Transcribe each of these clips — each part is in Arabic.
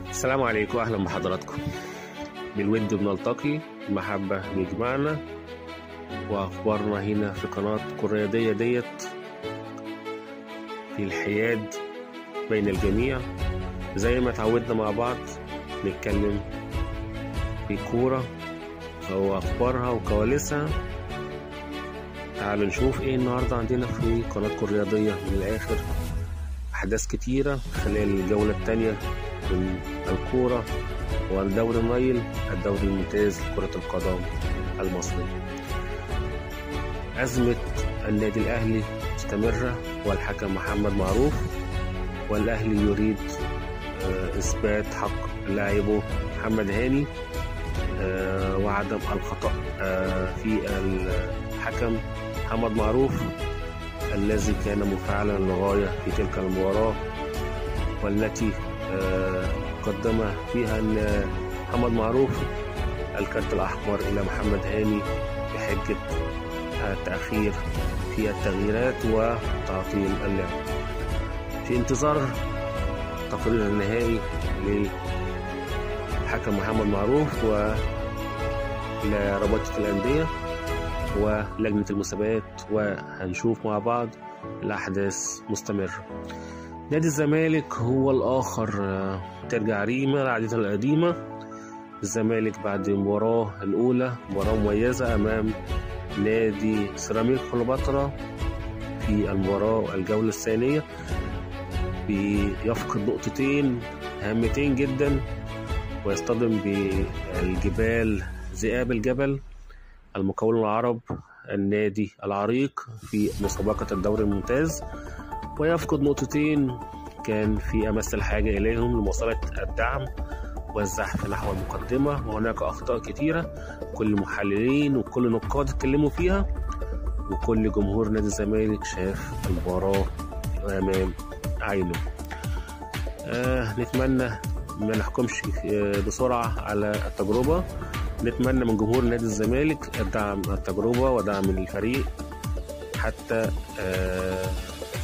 السلام عليكم واهلا بحضراتكم. بالود بنلتقي، المحبة بيجمعنا، واخبارنا هنا في قناة الرياضية ديت في الحياد بين الجميع. زي ما اتعودنا مع بعض نتكلم في كورة واخبارها وكواليسها. تعالوا نشوف ايه النهاردة عندنا في قناتكم الرياضية. من الاخر احداث كتيرة خلال الجولة الثانية من الكورة والدوري النايل، الدوري الممتاز لكرة القدم المصري. أزمة النادي الأهلي مستمرة، والحكم محمد معروف، والأهلي يريد إثبات حق لاعبه محمد هاني وعدم الخطأ في الحكم محمد معروف الذي كان مفعلا للغاية في تلك المباراة، والتي قدم فيها أن محمد معروف الكارت الأحمر إلى محمد هاني بحجة التأخير في التغييرات وتعطيل اللعب. في انتظار تقرير النهائي للحكم محمد معروف ولرابطة الأندية ولجنة المسابقات، وهنشوف مع بعض الأحداث مستمرة. نادي الزمالك هو الآخر ترجع ريما لعادتها القديمة. الزمالك بعد المباراة الأولى، مباراة مميزة أمام نادي سيراميكا كليوباترا، في المباراة الجولة الثانية بيفقد نقطتين هامتين جدا، ويصطدم بالجبال ذئاب الجبل المقاولون العرب، النادي العريق في مسابقة الدوري الممتاز، ويفقد نقطتين كان في أمس الحاجة إليهم لمواصلة الدعم والزحف نحو المقدمة. وهناك أخطاء كتيرة كل المحللين وكل النقاد اتكلموا فيها، وكل جمهور نادي الزمالك شاف المباراة أمام عينه. نتمنى ما نحكمش بسرعة على التجربة. نتمنى من جمهور نادي الزمالك دعم التجربة ودعم الفريق حتى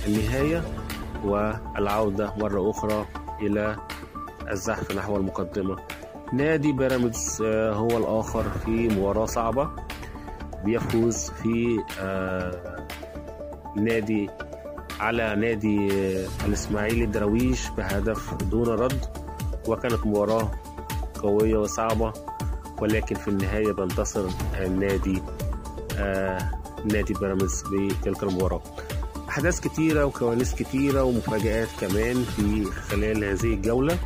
النهاية، والعودة مرة أخرى إلى الزحف نحو المقدمة. نادي بيراميدز هو الآخر في مباراة صعبة، بيفوز في على نادي الإسماعيلي الدراويش بهدف دون رد، وكانت مباراة قوية وصعبة، ولكن في النهاية بينتصر نادي بيراميدز بتلك المباراة. أحداث كتيرة وكواليس كتيرة ومفاجآت كمان في خلال هذه الجولة.